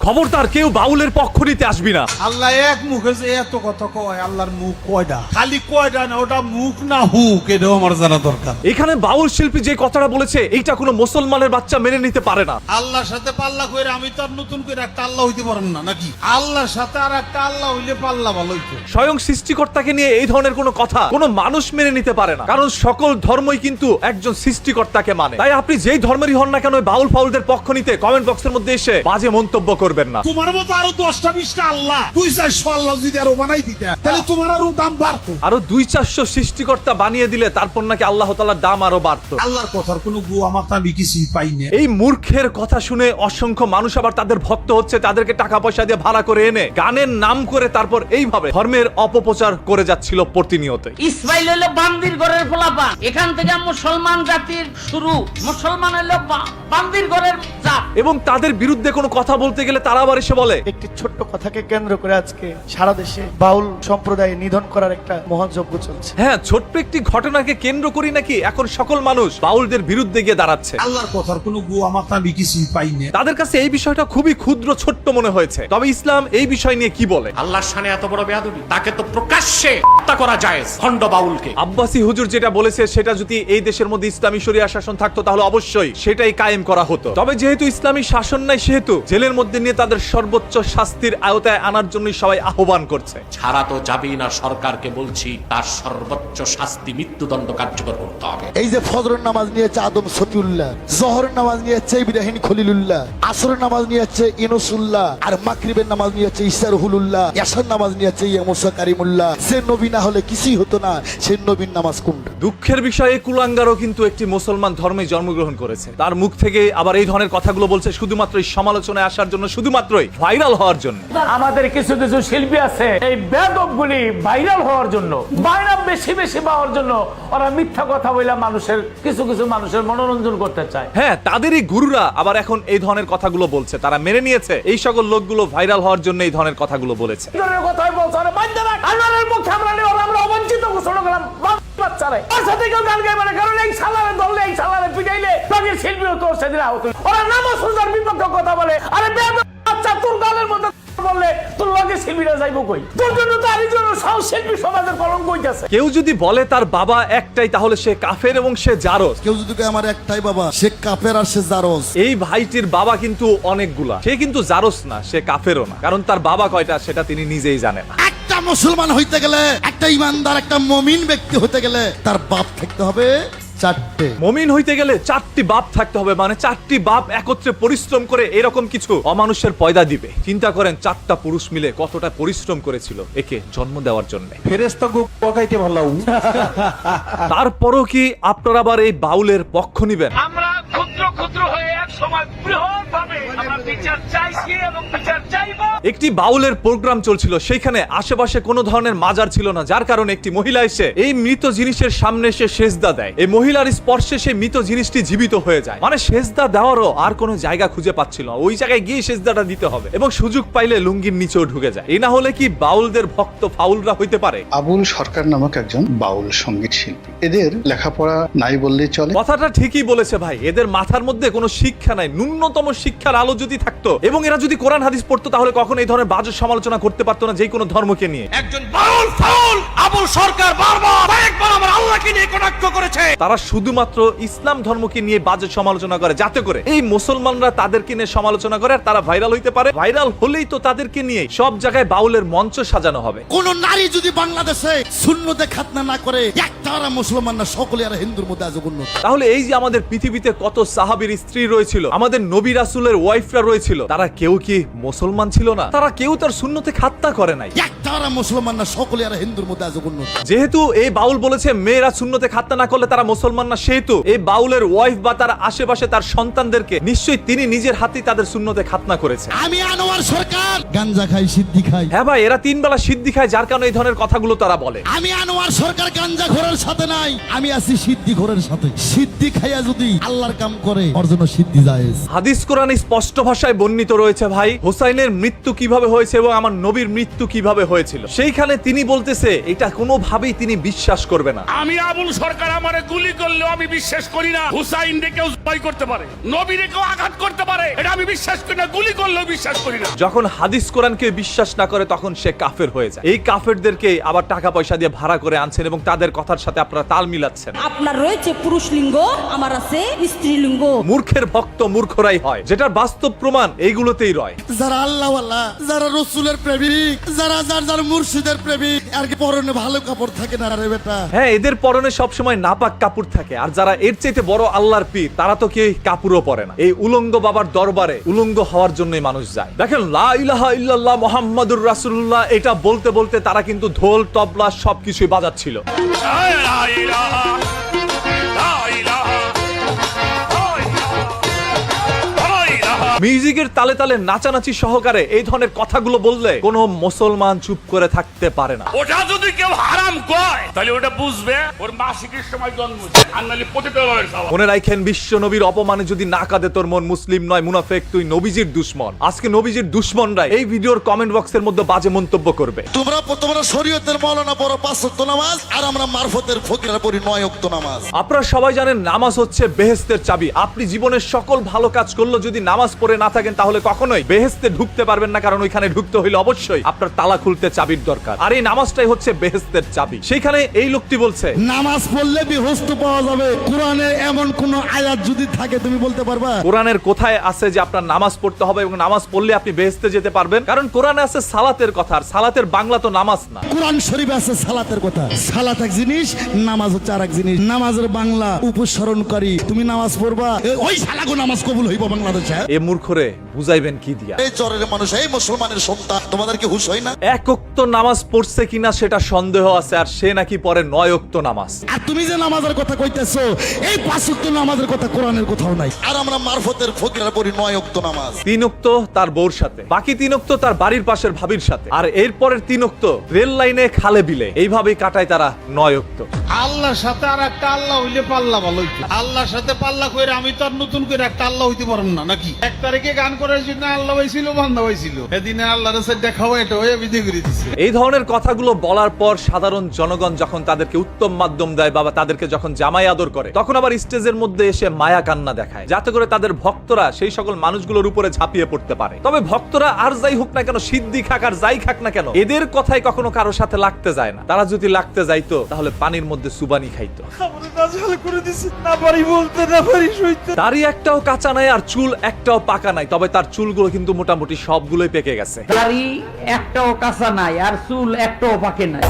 খবরদার কেউ বাউলের পক্ষ নিতে আসবি না। আল্লাহ এক মুখে যে এত কথা কয়, আল্লাহর মুখ কয়টা? খালি কয়টা না, ওটা মুখ না হুক, এটাও আমার জানা দরকার। এখানে বাউল শিল্পী যে কথাটা বলেছে এইটা কোনো মুসলমানের বাচ্চা মেনে নিতে পারে না। আল্লাহর সাথে পাল্লা কইরা আমি তো আর নতুন করে একটা আল্লাহ হইতে পারবো না নাকি? আল্লাহর সাথে আর একটা আল্লাহ হইলে পাল্লা ভালো হইতো। স্বয়ং সৃষ্টিকর্তাকে নিয়ে এই ধরনের কোনো কথা কোনো মানুষ মেনে নিতে পারে না, কারণ সকল ধর্মই কিন্তু একজন সৃষ্টিকর্তাকে মানে। তাই আপনি যেই ধর্মেরই হন না কেন বাউল ফাউলদের পক্ষ নিতে কমেন্ট বক্সের মধ্যে এসে বাজে মন্তব্য করবেন না। তোমার মতো আরো 10টা 20টা আল্লাহ, 2-400 আল্লাহ যদি আরো বানাই দিতে, তাহলে তোমার আরো দাম বাড়তো। আরো 2-400 সৃষ্টিকর্তা বানিয়ে দিলে তারপর নাকি আল্লাহ তাআলার দাম আরো বাড়তো। আল্লাহর কথার কোনো গুয়া মাথা আমি কিছুই পাই না। এই মূর্খের কথা শুনে অসংখ্য মানুষ আবার তাদের ভক্ত হচ্ছে, তাদেরকে টাকা পয়সা দিয়ে ভাড়া করে এনে গানের নাম করে তারপর এইভাবে ধর্মের অপপ্রচার করে যাচ্ছিল প্রতিনিয়ত। ইসমাইল হলো বান্দির ঘরের পোলাপান, এখান থেকে মুসলমান জাতির শুরু। মুসলমান হলো বান্দির ঘরের জাত। এবং তাদের বিরুদ্ধে কোনো কথা বলতে গেলে তারা আবার এসে বলে একটি ছোট্ট কথাকে কেন্দ্র করে আজকে সারা দেশে বাউল সম্প্রদায় নিধন করার একটা মহা যজ্ঞ চলছে। হ্যাঁ, ছোট্ট একটি ঘটনাকে কেন্দ্র করি নাকি এখন সকল মানুষ বাউলদের বিরুদ্ধে গিয়ে দাঁড়াচ্ছে। আল্লাহর কথার কোনো গুয়া মাথা আমি কিছুই পাই না। তাদের কাছে এই বিষয়টা খুবই ক্ষুদ্র ছোট্ট মনে হয়েছে। তবে ইসলাম এই বিষয় নিয়ে কি বলে? আল্লাহর শানে এত বড় বেয়াদবি, তাকে তো প্রকাশ্যে হত্যা করা জায়েজ। খন্ড বাউলকে আব্বাসী হুজুর যেটা বলেছে সেটা যদি এই দেশের মধ্যে ইসলামী শরিয়া শাসন থাকতো তাহলে অবশ্যই সেটাই কায়েম করা হতো। তবে যেহেতু ইসলামী শাসন নাই সেহেতু জেলের মধ্যে নিয়ে তাদের সর্বোচ্চ শাস্তির আওতায় আনার জন্য সবাই আহ্বান করছে। ছাড়া তো যাবেই না, সরকারকে বলছি তার সর্বোচ্চ শাস্তি মৃত্যুদণ্ড কার্যকর করতে হবে। এই যে ফজরের নামাজ নিয়েছে আদম সফিউল্লাহ, জোহরের নামাজ নিয়েছে ইব্রাহিম খলিলুল্লাহ, আসরের নামাজ নিয়েছে ইনুসুল্লাহ, আর মাগরিবের নামাজ নিয়েছে ইসারহুলুল্লাহ, ইয়াসার নামাজ নিয়েছে মুসা কারিমুল্লাহ। সে নবী না হলে কিছুই হতো না, সে নবীর নামাজ কোনটা? দুঃখের বিষয়ে কুলাঙ্গারও কিন্তু একটি মুসলমান ধর্মে জন্মগ্রহণ করেছে। তার মুখ থেকে আবার এই ধরনের কথাগুলো বলছে শুধুমাত্র সমালোচনায় আসার জন্য, শুধুমাত্রই ভাইরাল হওয়ার জন্য। আমাদের কিছু কিছু শিল্পী আছে এই বেয়াদবগুলি ভাইরাল হওয়ার জন্য, বাইরা বেশি বেশি পাওয়ার জন্য ওরা মিথ্যা কথা বলে মানুষের কিছু মানুষের মনোরঞ্জন করতে চায়। হ্যাঁ, তাদেরই গুরুরা আবার এখন এই ধরনের কথাগুলো বলছে। তারা মেনে নিয়েছে এই সকল লোকগুলো ভাইরাল হওয়ার জন্য এই ধরনের কথাগুলো বলেছে। এই ধরনের কথাই বলছে, আরে বাধ্য না আল্লাহর মুখে আমরা নিয়ে আমরা অবঞ্চিত ঘোষণা করলাম বাচ্চারে। ওর সাথে কেউ গান গাইবে না, কারণ এই সালারে ধরলে এই সালারে পিটাইলে বাকির শিল্পীও তো সেদিন আহত। ওরা নামাজ রোজার বিপক্ষে কথা বলে, আরে বেয়াদব বাচ্চা তোর গালের মধ্যে বললে তোর লগে শিল্পীরা যাইবো কই? তোর জন্য তো আরেকজন শিল্পী সমাজের কলঙ্ক হইতাছে। কেউ যদি বলে তার বাবা একটাই তাহলে সে কাফের এবং সে জারজ। কেউ যদি কয় আমার একটাই বাবা, সে কাফের আর সে জারজ। এই ভাইটির বাবা কিন্তু অনেকগুলা, সে কিন্তু জারজ না, সে কাফেরও না, কারণ তার বাবা কয়টা সেটা তিনি নিজেই জানেন। একটা মুসলমান হইতে গেলে, একটা ইমানদার একটা মুমিন ব্যক্তি হতে গেলে তার বাপ থাকতে হবে 4টে। মুমিন হইতে গেলে 4টি বাপ থাকতে হবে, মানে 4টি বাপ একত্রে পরিশ্রম করে এরকম কিছু অমানুষের পয়দা দিবে। চিন্তা করেন 4টা পুরুষ মিলে কতটা পরিশ্রম করেছিল একে জন্ম দেওয়ার জন্য। ফেরেশতা গো পকাইতে ভালো। তারপরও কি আপনারা আবার এই বাউলের পক্ষ নিবেন? আমরা ক্ষুদ্র ক্ষুদ্র হয়ে এক সময় বৃহৎ ভাবে আমরা বিচার চাইছি এবং বিচার চাইবো। একটি বাউলের প্রোগ্রাম চলছিল, সেইখানে আশেপাশে কোনো ধরনের মাজার ছিল না, যার কারণে একটি মহিলা এসে এই মৃত জিনিসের সামনে এসে সেজদা দেয়। এই মহিলার স্পর্শে সেই মৃত জিনিসটি জীবিত হয়ে যায়। মানে সেজদা দেওয়ারও আর কোনো জায়গা খুঁজে পাচ্ছিল না, ওই জায়গায় গিয়ে সেজদাটা দিতে হবে এবং সুযোগ পাইলে লুঙ্গির নিচেও ঢুকে যায়। এই না হলে কি বাউলদের ভক্ত ফাউলরা হইতে পারে? আবুল সরকার নামক একজন বাউল সঙ্গীত শিল্পী। এদের লেখাপড়া নাই বললেই চলে। কথাটা ঠিকই বলেছে ভাই, এদের মাথার মধ্যে কোনো শিক্ষা নাই। ন্যূনতম শিক্ষার আলো যদি থাকতো এবং এরা যদি কোরআন হাদিস পড়তো তাহলে কখনো এই ধরনের বাজে সমালোচনা করতে পারতো না যে কোনো ধর্মকে নিয়ে। একজন বাউল ফাউল আবুল সরকার বারবার একবার আমার আল্লাহকে নিয়ে কটাক্ষ করেছে। তারা শুধুমাত্র ইসলাম ধর্মকে নিয়ে বাজে সমালোচনা করে যাতে করে এই মুসলমানরা তাদেরকে নিয়ে সমালোচনা করে আর তারা ভাইরাল হইতে পারে। ভাইরাল হলেই তো তাদেরকে নিয়ে সব জায়গায় বাউলের মঞ্চ সাজানো হবে। কোন নারী যদি বাংলাদেশে সুন্নতে খাতনা না করে, একটারা মুসলমান না, সকলে আর হিন্দুর মধ্যে আজ উন্নত। তাহলে এই যে আমাদের পৃথিবীতে কত সাহাবীর স্ত্রী রয়েছিল, আমাদের নবী রাসূলের ওয়াইফরা রয়েছিল, তারা কেউ কি মুসলমান ছিল না? তারা কেউ তার সুন্নতে খাতনা করে নাই। একটারা মুসলমান না, সকলে আর হিন্দুর মধ্যে আজ উন্নত। যেহেতু এই বাউল বলেছে মেয়েরা সুন্নতে খাতনা না করলে তারা মুসলমান না, সেহেতু এই বাউলের ওয়াইফ বা তার আশেপাশে তার সন্তানদেরকে নিশ্চয়ই তিনি নিজের হাতেই তাদের সুন্নতে খাতনা করেছে। আমি আনোয়ার সরকার গাঞ্জা খাই, সিদ্ধি খাই। হ্যাঁ ভাই, এরা 3 বেলা সিদ্ধি খায়, যার কারণে এই ধরনের কথাগুলো তারা বলে। আমি আনোয়ার সরকার গাঞ্জা ঘোরের সাথে নাই, আমি আছি সিদ্ধি ঘোরের সাথে। সিদ্ধি খাইয়া যদি আল্লাহর কাম করে ওর জন্য সিদ্ধি জায়েজ। হাদিস কোরআনে স্পষ্ট স্পষ্ট ভাষায় বর্ণিত রয়েছে ভাই হোসাইনের মৃত্যু কিভাবে হয়েছে এবং আমার নবীর মৃত্যু কিভাবে হয়েছিল। সেইখানে তিনি বলতেছে এটা কোনোভাবেই তিনি বিশ্বাস করবে না। আমি আবুল সরকার আমারে গুলি করলেও আমি বিশ্বাস করি না হুসাইন রে কেউ জয় করতে পারে, নবীরে কেউ আঘাত করতে পারে, এটা আমি বিশ্বাস করি না। গুলি করলেও বিশ্বাস করি না। যখন হাদিস কোরআনকে বিশ্বাস না করে তখন সে কাফের হয়ে যায়। এই কাফেরদেরকে আবার টাকা পয়সা দিয়ে ভাড়া করে আনছেন এবং তাদের কথার সাথে আপনারা তাল মিলাচ্ছেন। আপনার রয়েছে পুরুষ লিঙ্গ, আমার আছে স্ত্রী লিঙ্গ। মূর্খের ভক্ত মূর্খরাই হয়, যেটার বাস্তব প্রমাণ এইগুলোতেই রয়। যারা আল্লাহওয়ালা, যারা রসুলের প্রেমিক, যারা যার যার মুর্শিদের প্রেমিক, আর কি পরনে ভালো কাপড় থাকে না রে বেটা? হ্যাঁ, এদের পরনে সবসময় নাপাক কাপড় থাকে, আর যারা এর চাইতে বড় আল্লাহর পীর তারা তো কেউ কাপড়ও পরে না। এই উলঙ্গ বাবার দরবারে উলঙ্গ হওয়ার জন্যই মানুষ যায়। দেখেন লা ইলাহা ইল্লাল্লাহ মুহাম্মাদুর রাসূলুল্লাহ এটা বলতে বলতে তারা কিন্তু ঢোল তবলা সবকিছুই বাজাচ্ছিল। মিউজিকের তালে তালে নাচানাচি সহকারে এই ধরনের কথাগুলো বললে কোনো মুসলমান চুপ করে থাকতে পারে না। ওটা যদি কেউ হারাম কয় তাহলে ওটা বুঝবে ওর মাসিকের সময় জন্মছে, আর নাহলে পতিত হয়ে যাওয়া। মনে রাখেন, বিশ্ব নবীর অপমানে যদি না কাঁদে তোর মন, মুসলিম নয় মুনাফেক, তুই নবীজির দুশমন। আজকে নবীজির দুশমনরা এই ভিডিওর কমেন্ট বক্সের মধ্যে বাজে মন্তব্য করবে। তোমরা শরীয়তের মাওলানা পড়ো 5 ওয়াক্ত নামাজ, আর আমরা মারফতের ফকিরা পড়ি 9 ওয়াক্ত নামাজ। আপনারা সবাই জানেন নামাজ হচ্ছে বেহেশতের চাবি। আপনি জীবনের সকল ভালো কাজ করলো যদি নামাজ পড়ে না থাকেন তাহলে কখনোই বেহেশতে ঢুকতে পারবেন না, কারণ ওইখানে ঢুকতে হইলে অবশ্যই আপনার তালা খুলতে চাবির দরকার, আর এই নামাজটাই হচ্ছে বেহেশতের চাবি। সেইখানে এই লোকটি বলছে নামাজ পড়লে বেহেশত পাওয়া যাবে। কোরআনে এমন কোন আয়াত যদি থাকে তুমি বলতে পারবা? কোরআনের কোথায় আছে যে আপনার নামাজ পড়তে হবে এবং নামাজ পড়লে আপনি বেহেশতে যেতে পারবেন? কারণ কোরআনে আছে সালাতের কথা, আর সালাতের বাংলা তো নামাজ না। কোরআন শরীফে আছে সালাতের কথা। সালাত এক জিনিস, নামাজ হচ্ছে আরেক জিনিস। নামাজের বাংলা উপসরণকারী, তুমি নামাজ পড়বা, ওই শালাগো নামাজ কবুল হইব বাংলাদেশে। এ মূর্খরে বুঝাইবেন কি দিয়া? এই চরের মানুষ, এই মুসলমানের সন্তান, তোমাদের কি হুঁশ হয় না? এক ওয়াক্ত নামাজ পড়ছে কিনা সেটা সন্দেহ আছে, আর সে নাকি পড়ে 9 ওয়াক্ত নামাজ। আর তুমি যে নামাজের কথা কইতেছো, এই 5 ওয়াক্ত নামাজের কথা কোরআনের কোথাও নাই। আর আমরা মারফতের ফকিরা পড়ি 9 ওয়াক্ত নামাজ। 3 ওয়াক্ত তার বউর সাথে, বাকি 3 ওয়াক্ত তার বাড়ির পাশের ভাবির সাথে, আর এরপরের 3 ওয়াক্ত রেল লাইনে খালে বিলে। এইভাবেই কাটায় তারা 9 ওয়াক্ত। আল্লাহর সাথে আর একটা আল্লাহ হইলে পাল্লা ভালো হইতো। আল্লাহর সাথে পাল্লা কইরা আমি তো আর নতুন করে একটা আল্লাহ হইতে পারবো না নাকি? 1 তারিখে গান করার জন্য আল্লাহ হইছিল, বান্দা হইছিল, এদিনে আল্লাহর সাথে দেখাও এটা হয়ে বিধি করে দিছে। এই ধরনের কথাগুলো বলার পর সাধারণ জনগণ যখন তাদেরকে উত্তম মাধ্যম দেয়, বাবা তাদেরকে যখন জামাই আদর করে, তখন আবার স্টেজের মধ্যে এসে মায়া কান্না দেখায়, যাতে করে তাদের ভক্তরা সেই সকল মানুষগুলোর উপরে ঝাঁপিয়ে পড়তে পারে। তবে ভক্তরা আর যাই হোক না কেন, সিদ্ধি খাক আর যাই খাক না কেন, এদের কথাই কখনো কারোর সাথে লাগতে যায় না। তারা যদি লাগতে যাইতো তাহলে পানির মধ্যে সুবানি খাইতো। দাড়ি একটাও কাঁচা নাই আর চুল একটাও পাকা নাই, তবে তার চুলগুলো কিন্তু মোটামুটি সবগুলোই পেকে গেছে। দাড়ি একটাও কাঁচা নাই আর চুল একটাও পাকে নাই।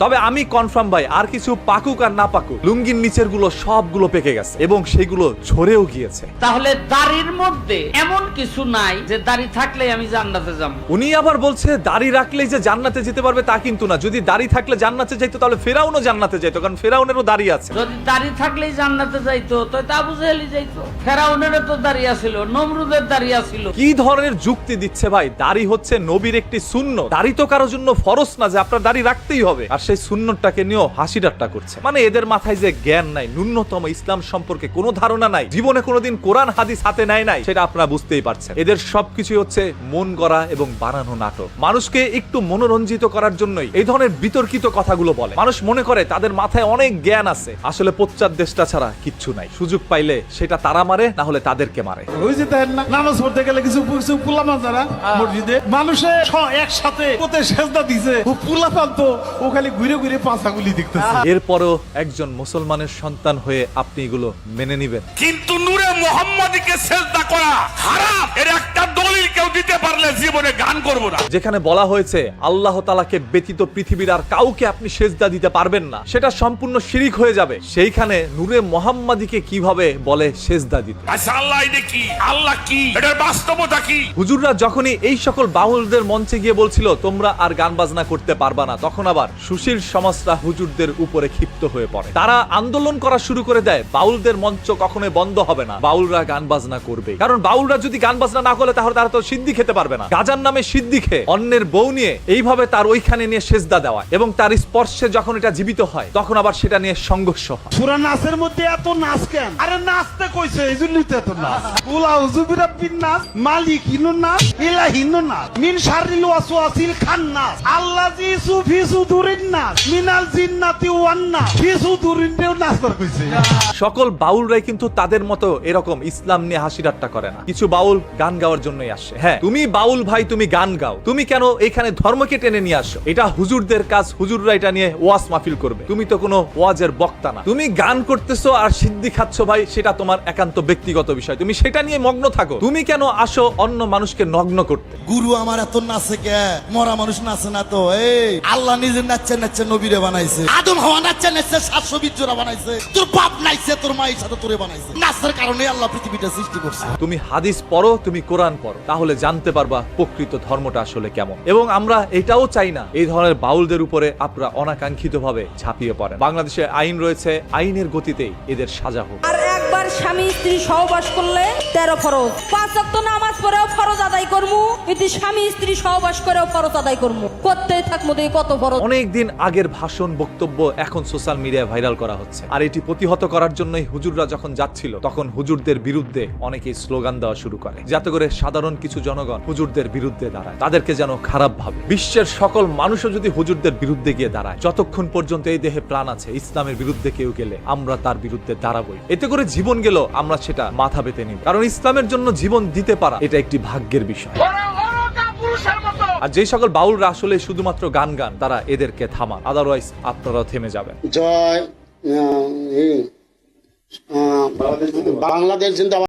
তবে আমি কনফার্ম ভাই, আর কিছু পাকুক আর না পাকুক, লুঙ্গির নিচের গুলো সবগুলো পেকে গেছে এবং সেগুলো ঝরেও গিয়েছে। তাহলে দাড়ির মধ্যে এমন কিছু নাই যে দাড়ি থাকলে আমি জান্নাতে যাব। উনি আবার বলছে দাড়ি রাখলেই যে জান্নাতে যেতে পারবে তা কিন্তু না। যদি দাড়ি থাকলে জান্নাতে যাইতো তাহলে ফেরাউনও জান্নাতে যাইতো, কারণ ফেরাউনেরও দাড়ি আছে। যদি দাড়ি থাকলেই জান্নাতে যাইতো তো আবু জেহেলই যাইতো। ফেরাউনেরও তো দাড়ি আছিল, নমরুদের দাড়ি আছিল। কি ধরনের যুক্তি দিচ্ছে ভাই? দাড়ি হচ্ছে নবীর একটি সুন্নত। দাড়ি তো কারোর জন্য ফরজ না যে আপনার দাড়ি রাখতেই হবে, আর সেই সুন্নতটাকে নিয়েও হাসি ঠাট্টা করছে। মানে এদের মাথায় যে জ্ঞান নাই, ন্যূনতম ইসলাম সম্পর্কে কোনো ধারণা নাই, জীবনে কোনোদিন কোরআন হাদিস হাতে নেয় নাই, সেটা আপনারা বুঝতেই পারছেন। এদের সবকিছু হচ্ছে মন গড়া এবং বানানো নাটক। মানুষকে একটু মনোরঞ্জিত করার জন্যই এই ধরনের বিতর্কিত কথাগুলো বলে। মানুষ মনে করে তাদের মাথায় অনেক জ্ঞান আছে, আসলে পশ্চাৎ দেশটা ছাড়া কিচ্ছু নাই। সুযোগ পাইলে সেটা তারা মারে, না হলে তাদেরকে মারে। ওই যে দেখেন না, নামাজ পড়তে গেলে কিছু কিছু পুলামা যারা মসজিদে মানুষে একসাথে কোতে সেজদা দিছে, ও পুলাপান তো ও খালি ঘুরে ঘুরে পাছাগুলি দেখতেছে। এরপরও একজন মুসলমানের সন্তান হয়ে আপনি এগুলো মেনে নিবেন? কিন্তু নূরে মুহাম্মাদীকে সিজদা করা হারাম, এর একটা দলিল কেউ দিতে পারলে জীবনে গান করব না। যেখানে বলা হয়েছে আল্লাহ তাআলাকে ব্যতীত পৃথিবীর আর কাউকে আপনি সেজদা দিতে পারবেন না, সেটা সম্পূর্ণ শিরিক হয়ে যাবে। সেইখানে নূরে মুহাম্মাদীকে কিভাবে বলে সেজদা দিতে? আচ্ছা আল্লাহ এটা কি? আল্লাহ কি? এটার বাস্তবতা কি? হুজুররা যখনই এই সকল বাউলদের মঞ্চে গিয়ে বলছিল তোমরা আর গান বাজনা করতে পারবা না, তখন আবার সুশীল সমাজরা হুজুরদের উপরে ক্ষিপ্ত হয়ে পড়ে। তারা আন্দোলন করা শুরু করে দেয়, বাউলদের মঞ্চ কখনোই বন্ধ হবে না, বাউলরা গান বাজনা করবে। কারণ বাউলরা যদি গান বাজনা না করে তাহলে তারা তো সিদ্ধি খেতে পারবে না। গাজার নামে সিদ্দিকে অন্যের বউ নিয়ে এইভাবে তার ওইখানে নিয়ে সেজদা দেওয়া এবং তার স্পর্শে যখন এটা জীবিত হয় তখন আবার সেটা নিয়ে সংঘর্ষ হয়। সূরা নাসের মধ্যে এত নাচ কেন? আরে নাচতে কইছে এইজন্যই তো এত নাচ। কুল আউযু বিরাব্বিন নাস, মালিকিনুন নাস, ইলাহিনুন নাস, মিন শাররিল ওয়াসওয়াসিল খান্নাস, আল্লাযী ফি সুদুরিন নাস, মিনাল জিন্নাতি ওয়ান নাস, ফি সুদুরিন দেও নাচতে কইছে। সকল বাউলরাই কিন্তু তাদের মতো এরকম ইসলাম নিয়ে হাসি ঠাট্টা করে না। কিছু বাউল গান গাওয়ার জন্যই আসে। হ্যাঁ, তুমি বাউল ভাই, তুমি গান গাও, তুমি কেন এখানে ধর্মকে টেনে নিয়ে আসো? এটা হুজুরদের কাজ, হুজুররা এটা নিয়ে ওয়াজ মাহফিল করবে। তুমি তো কোনো ওয়াজের বক্তা না। তুমি গান করতেছো আর সিদ্ধি খাচ্ছ ভাই, সেটা তোমার একান্ত ব্যক্তিগত বিষয়, তুমি সেটা নিয়ে মগ্ন থাকো। তুমি কেন আসো অন্য মানুষকে নগ্ন করতে? গুরু আমার এত নাচে কে? মরা মানুষ নাচে না তো। এই আল্লাহ নিজে নাচছে নাচছে নবীরে বানাইছে, আদম হাওয়া নাচছে নাচছে 720 জোড়া বানাইছে, তোর বাপ নাইছে তোর মায়ের সাথে তোরে বানাইছে। নাচের কারণে আল্লাহ পৃথিবীটা সৃষ্টি করছে। তুমি হাদিস পড়ো, তুমি কোরআন পড়ো, তাহলে জানতে পারবা প্রকৃত ধর্মটা আসলে কেমন। এবং আমরা এটাও চাই না এই ধরনের বাউলদের উপরে আপনারা অনাকাঙ্ক্ষিতভাবে ঝাঁপিয়ে পড়েন। বাংলাদেশে আইন রয়েছে, আইনের গতিতেই এদের সাজা হোক। আর একবার স্বামী স্ত্রী সহবাস করলে 13 ফরজ, 5 ওয়াক্ত নামাজ পড়েও ফরজ আদায় করমু, এতে স্বামী স্ত্রী সহবাস করেও ফরজ আদায় করমু, করতেই থাকমু দেখি কত ফরজ। অনেকদিন আগের ভাষণ বক্তব্য এখন সোশ্যাল মিডিয়ায় ভাইরাল করা হচ্ছে। আর এটি প্রতিহত করার জন্যই হুজুররা যখন যাচ্ছিল তখন হুজুরদের বিরুদ্ধে অনেকেই স্লোগান দেওয়া শুরু করে, যাতে করে সাধারণ কিছু জনগণ হুজুরদের বিরুদ্ধে দাঁড়ায়, তাদেরকে যেন খারাপ ভাবে। বিশ্বের সকল মানুষও যদি হুজুরদের বিরুদ্ধে গিয়ে দাঁড়ায়, যতক্ষণ পর্যন্ত এই দেহে প্রাণ আছে, ইসলামের বিরুদ্ধে কেউ গেলে আমরা তার বিরুদ্ধে দাঁড়াবই। এতে করে জীবন গেল আমরা সেটা মাথা পেতে নিব, কারণ ইসলামের জন্য জীবন দিতে পারা এটা একটি ভাগ্যের বিষয়। আর যে সকল বাউলরা আসলে শুধুমাত্র গান গান, তারা এদেরকে থামান, আদারওয়াইজ আপনারাও থেমে যাবেন। জয় বাংলাদেশ জিন্দাবাদ।